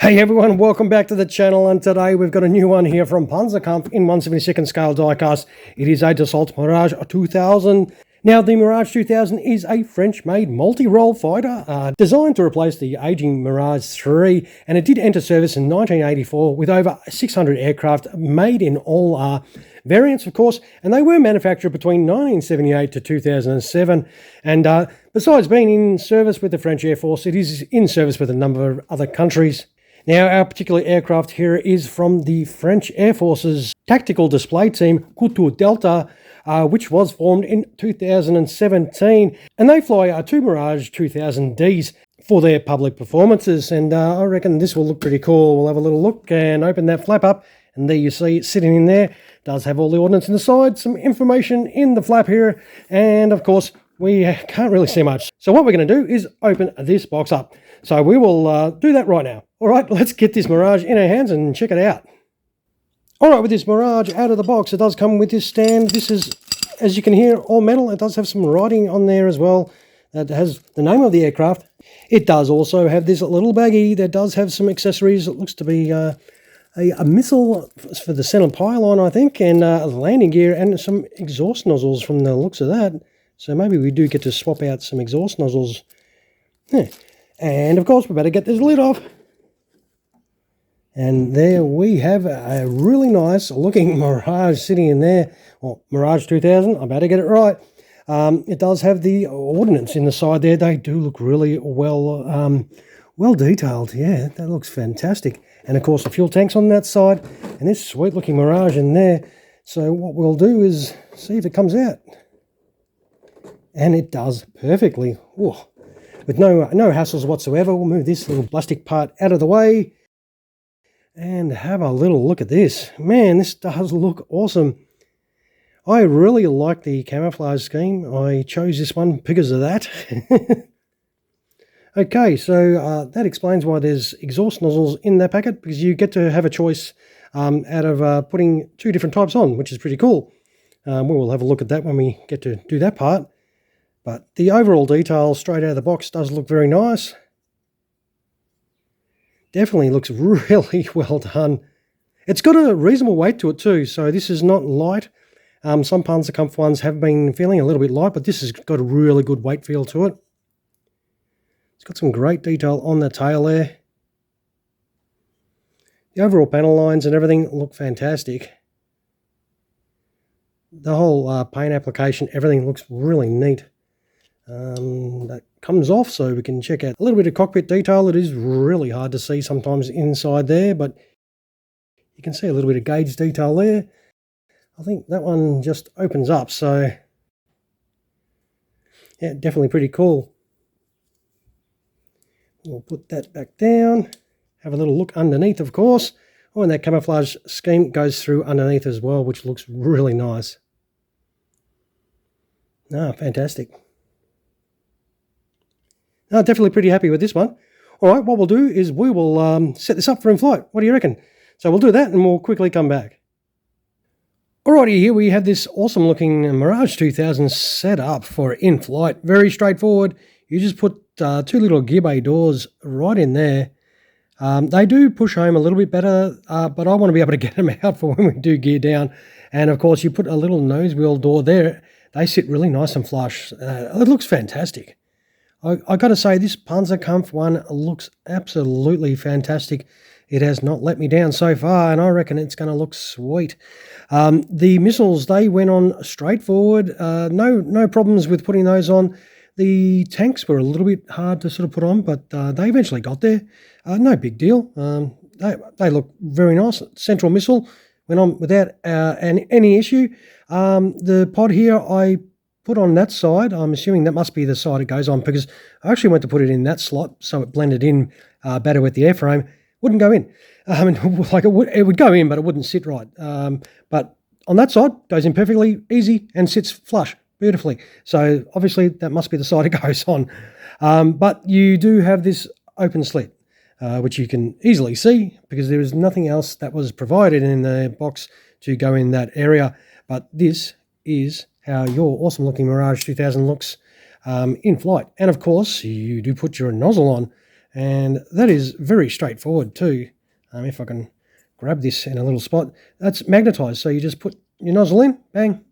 Hey everyone, welcome back to the channel, and today we've got a new one here from Panzerkampf in 1/72nd scale diecast. It is a Dassault Mirage 2000. Now, the Mirage 2000 is a French-made multi-role fighter designed to replace the aging Mirage 3, and it did enter service in 1984 with over 600 aircraft made in all variants, of course, and they were manufactured between 1978 to 2007. And besides being in service with the French Air Force, it is in service with a number of other countries. Now, our particular aircraft here is from the French Air Force's tactical display team, Couteau Delta, which was formed in 2017. And they fly two Mirage 2000Ds for their public performances. And I reckon this will look pretty cool. We'll have a little look and open that flap up. And there you see it sitting in there. Does have all the ordnance in the side, some information in the flap here. And of course, we can't really see much. So what we're going to do is open this box up. So we will do that right now. All right, let's get this Mirage in our hands and check it out. All right, with this Mirage out of the box, it does come with this stand. This is, as you can hear, all metal. It does have some writing on there as well that has the name of the aircraft. It does also have this little baggie that does have some accessories. It looks to be a missile for the center pylon, I think, and landing gear and some exhaust nozzles from the looks of that. So maybe we do get to swap out some exhaust nozzles. And of course, we better get this lid off. And there we have a really nice looking Mirage sitting in there. Well, Mirage 2000, I better get it right. It does have the ordnance in the side there. They do look really well detailed. Yeah, that looks fantastic. And of course the fuel tank's on that side. And this sweet looking Mirage in there. So what we'll do is see if it comes out. And it does perfectly. Whoa. With no hassles whatsoever. We'll move this little plastic part out of the way. And have a little look at this. Man, this does look awesome. I really like the camouflage scheme. I chose this one because of that. Okay, so that explains why there's exhaust nozzles in that packet, because you get to have a choice out of putting two different types on, which is pretty cool. We will have a look at that when we get to do that part. But the overall detail straight out of the box does look very nice. Definitely looks really well done. It's got a reasonable weight to it too, so this is not light. Some Panzerkampf ones have been feeling a little bit light, but this has got a really good weight feel to it. It's got some great detail on the tail there. The overall panel lines and everything look fantastic. The whole paint application, everything looks really neat. That comes off so we can check out a little bit of cockpit detail. It is really hard to see sometimes inside there, but you can see a little bit of gauge detail there. I think that one just opens up, so yeah, definitely pretty cool. We'll put that back down, have a little look underneath, of course. Oh, and that camouflage scheme goes through underneath as well, which looks really nice. Fantastic. Definitely pretty happy with this one. All right, what we'll do is we will set this up for in-flight. What do you reckon? So we'll do that and we'll quickly come back. Alrighty, here we have this awesome looking Mirage 2000 set up for in-flight. Very straightforward. You just put two little gear bay doors right in there. They do push home a little bit better, but I want to be able to get them out for when we do gear down. And of course, you put a little nose wheel door there. They sit really nice and flush. It looks fantastic. I got to say, this Panzerkampf one looks absolutely fantastic. It has not let me down so far, and I reckon it's going to look sweet. The missiles, they went on straightforward. No problems with putting those on. The tanks were a little bit hard to sort of put on, but they eventually got there. No big deal. They look very nice. Central missile went on without any issue. The pod here, I put on that side. I'm assuming that must be the side it goes on, because I actually went to put it in that slot so it blended in better with the airframe. Wouldn't go in. Like it would go in, but it wouldn't sit right. But on that side, goes in perfectly easy and sits flush beautifully. So obviously that must be the side it goes on. But you do have this open slit, which you can easily see because there is nothing else that was provided in the box to go in that area. But this is how your awesome looking Mirage 2000 looks in flight. And of course, you do put your nozzle on. And that is very straightforward too. If I can grab this in a little spot, that's magnetized. So you just put your nozzle in, bang,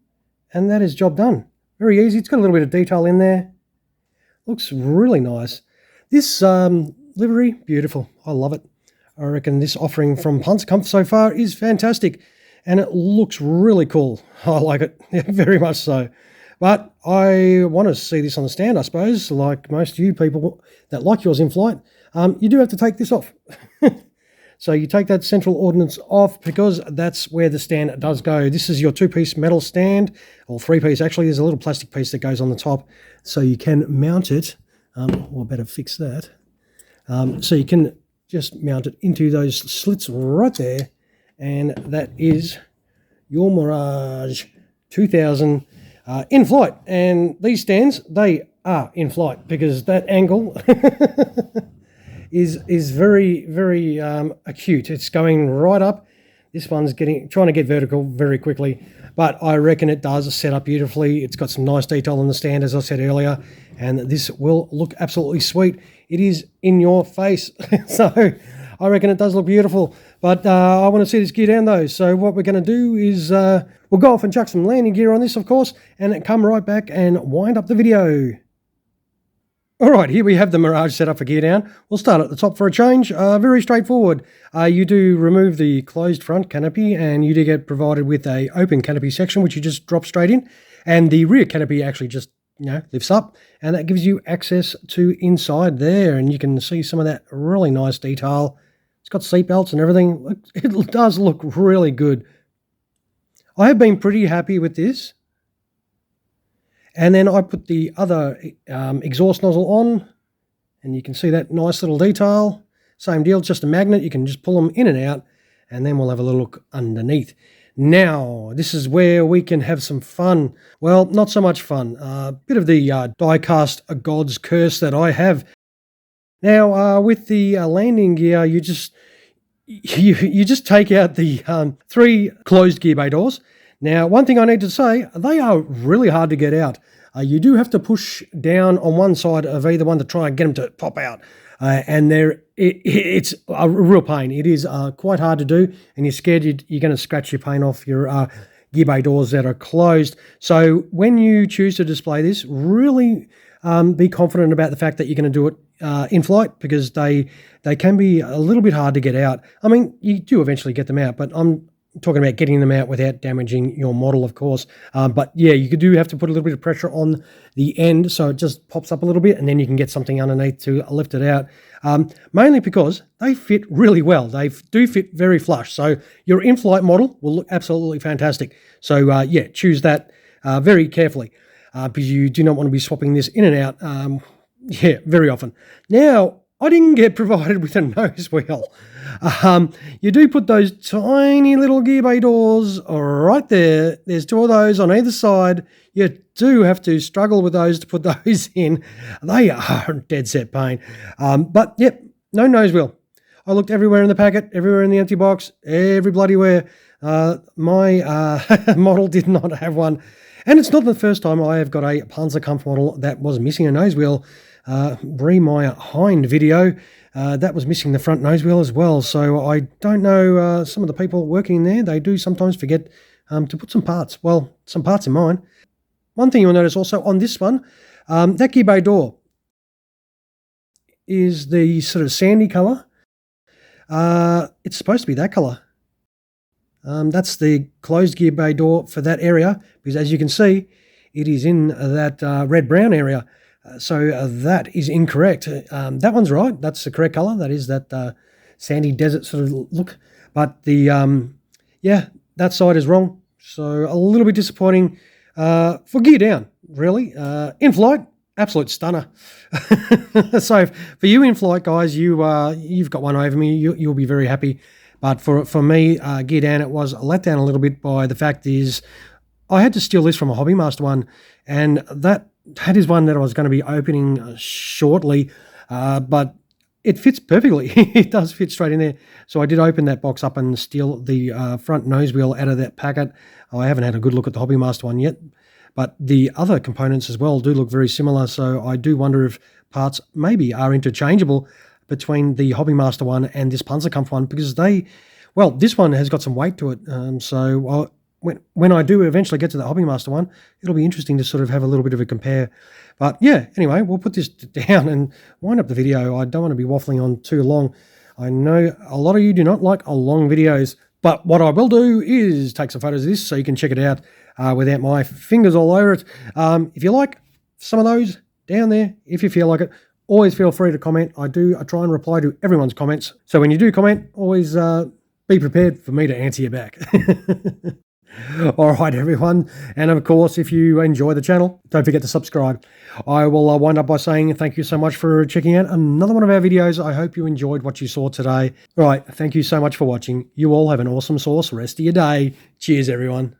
and that is job done. Very easy. It's got a little bit of detail in there. Looks really nice. This livery, beautiful. I love it. I reckon this offering from Panzerkampf so far is fantastic, and it looks really cool. I like it, very much so. But I want to see this on the stand, I suppose, like most of you people that like yours in flight. You do have to take this off. So you take that central ordnance off because that's where the stand does go. This is your two-piece metal stand, or three-piece actually. There's a little plastic piece that goes on the top, so you can mount it. Or better fix that. So you can just mount it into those slits right there, and that is your Mirage 2000 in flight. And these stands, they are in flight because that angle is very, very acute. It's going right up. This one's trying to get vertical very quickly, but I reckon it does set up beautifully. It's got some nice detail on the stand, as I said earlier, and this will look absolutely sweet. It is in your face, so I reckon it does look beautiful. But I want to see this gear down though, so what we're going to do is we'll go off and chuck some landing gear on this, of course, and come right back and wind up the video. Alright, here we have the Mirage set up for gear down. We'll start at the top for a change. Very straightforward. You do remove the closed front canopy, and you do get provided with a open canopy section, which you just drop straight in. And the rear canopy actually just, lifts up, and that gives you access to inside there. And you can see some of that really nice detail. It's got seat belts and everything. It does look really good. I have been pretty happy with this. And then I put the other exhaust nozzle on, and you can see that nice little detail. Same deal, just a magnet. You can just pull them in and out, and then we'll have a little look underneath. Now, this is where we can have some fun. Well, not so much fun. A bit of the die-cast god's curse that I have. Now, with the landing gear, you just take out the 3 closed gear bay doors. Now, one thing I need to say, they are really hard to get out. You do have to push down on one side of either one to try and get them to pop out. And it's a real pain. It is quite hard to do, and you're scared you're going to scratch your paint off your gear bay doors that are closed. So when you choose to display this, really be confident about the fact that you're going to do it in flight, because they can be a little bit hard to get out. I mean, you do eventually get them out, but I'm talking about getting them out without damaging your model, of course. But yeah, you do have to put a little bit of pressure on the end so it just pops up a little bit, and then you can get something underneath to lift it out. Mainly because they fit really well. They do fit very flush. So your in-flight model will look absolutely fantastic. So yeah, choose that very carefully because you do not want to be swapping this in and out very often. Now, I didn't get provided with a nose wheel. You do put those tiny little gear bay doors right there. There's 2 of those on either side. You do have to struggle with those to put those in. They are dead set pain. But yep, no nose wheel. I looked everywhere in the packet, everywhere in the empty box, every bloody where. My model did not have one. And it's not the first time I have got a Panzerkampf model that was missing a nose wheel. Brie Meyer Hind video, that was missing the front nose wheel as well. So I don't know, some of the people working in there, they do sometimes forget to put some parts in mine. One thing you'll notice also on this one, that gear bay door is the sort of sandy colour. It's supposed to be that colour. That's the closed gear bay door for that area, because as you can see, it is in that red-brown area. So that is incorrect. That one's right. That's the correct colour. That is that sandy desert sort of look. But the, that side is wrong. So a little bit disappointing for gear down, really. In flight, absolute stunner. So for you in flight, guys, you've got one over me. You'll be very happy. But for me, gear down, it was let down a little bit by the fact is I had to steal this from a Hobbymaster one, and that is one that I was going to be opening shortly, but it fits perfectly. It does fit straight in there. So I did open that box up and steal the front nose wheel out of that packet. I haven't had a good look at the Hobbymaster one yet, but the other components as well do look very similar. So I do wonder if parts maybe are interchangeable. between the Hobbymaster one and this Panzerkampf one, because well, this one has got some weight to it. When I do eventually get to the Hobbymaster one, it'll be interesting to sort of have a little bit of a compare. But yeah, anyway, we'll put this down and wind up the video. I don't want to be waffling on too long. I know a lot of you do not like long videos, but what I will do is take some photos of this so you can check it out without my fingers all over it. If you like some of those, down there, if you feel like it, always feel free to comment. I try and reply to everyone's comments. So when you do comment, always be prepared for me to answer you back. All right, everyone. And of course, if you enjoy the channel, don't forget to subscribe. I will wind up by saying thank you so much for checking out another one of our videos. I hope you enjoyed what you saw today. All right, thank you so much for watching. You all have an awesome sauce rest of your day. Cheers, everyone.